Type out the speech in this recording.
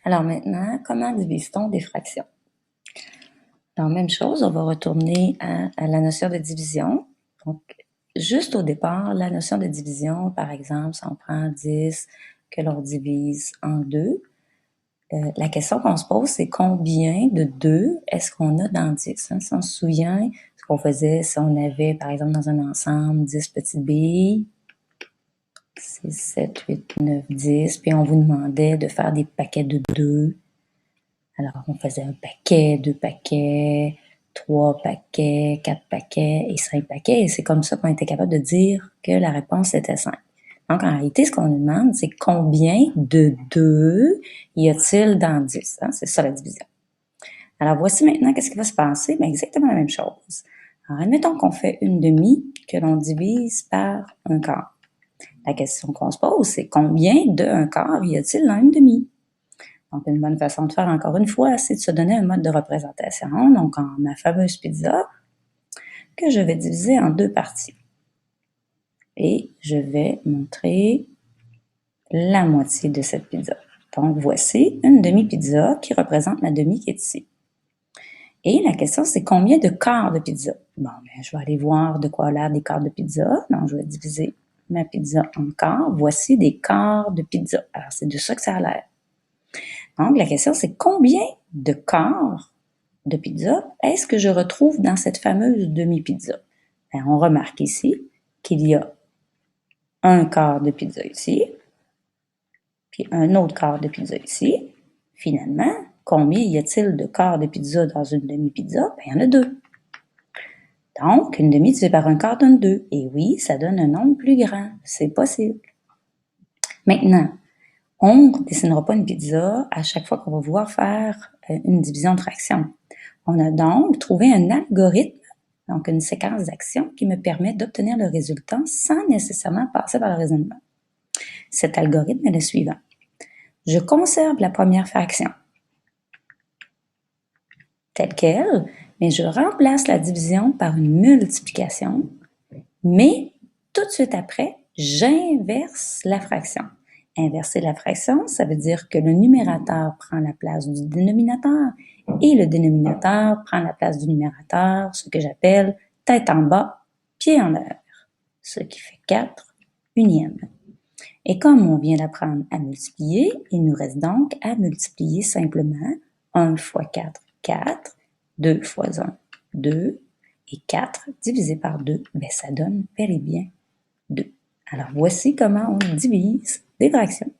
Alors maintenant, comment divise-t-on des fractions? Alors, même chose, on va retourner à la notion de division. Donc, juste au départ, la notion de division, par exemple, si on prend 10 que l'on divise en 2, la question qu'on se pose, c'est combien de 2 est-ce qu'on a dans 10? Hein? Si on se souvient, ce qu'on faisait, si on avait, par exemple, dans un ensemble, 10 petites billes, 6, 7, 8, 9, 10, puis on vous demandait de faire des paquets de 2. Alors, on faisait un paquet, 2 paquets, 3 paquets, 4 paquets et 5 paquets. Et c'est comme ça qu'on était capable de dire que la réponse était 5. Donc, en réalité, ce qu'on nous demande, c'est combien de 2 y a-t-il dans 10? Hein? C'est ça la division. Alors, voici maintenant qu'est-ce qui va se passer. Bien, exactement la même chose. Alors, admettons qu'on fait une demi que l'on divise par un quart. La question qu'on se pose, c'est combien de un quart y a-t-il dans une demi? Donc, une bonne façon de faire, encore une fois, c'est de se donner un mode de représentation. Donc, en ma fameuse pizza, que je vais diviser en 2 parties. Et je vais montrer la moitié de cette pizza. Donc, voici une demi-pizza qui représente la demi qui est ici. Et la question, c'est combien de quarts de pizza? Bon, bien, je vais aller voir de quoi a l'air des quarts de pizza. Donc, je vais diviser ma pizza en quarts. Voici des quarts de pizza. Alors, c'est de ça que ça a l'air. Donc, la question, c'est combien de quarts de pizza est-ce que je retrouve dans cette fameuse demi-pizza? Bien, on remarque ici qu'il y a un quart de pizza ici, puis un autre quart de pizza ici. Finalement, combien y a-t-il de quarts de pizza dans une demi-pizza? Bien, il y en a 2. Donc, une demi divisée par un quart donne 2. Et oui, ça donne un nombre plus grand. C'est possible. Maintenant, on ne dessinera pas une pizza à chaque fois qu'on va vouloir faire une division de fractions. On a donc trouvé un algorithme, donc une séquence d'actions qui me permet d'obtenir le résultat sans nécessairement passer par le raisonnement. Cet algorithme est le suivant. Je conserve la première fraction telle qu'elle, mais je remplace la division par une multiplication, mais tout de suite après, j'inverse la fraction. Inverser la fraction, ça veut dire que le numérateur prend la place du dénominateur et le dénominateur prend la place du numérateur, ce que j'appelle tête en bas, pied en l'air, ce qui fait 4 unièmes. Et comme on vient d'apprendre à multiplier, il nous reste donc à multiplier simplement 1 fois 4, 4, 2 fois 1, 2, et 4 divisé par 2, ben ça donne bel et bien 2. Alors voici comment on divise des fractions.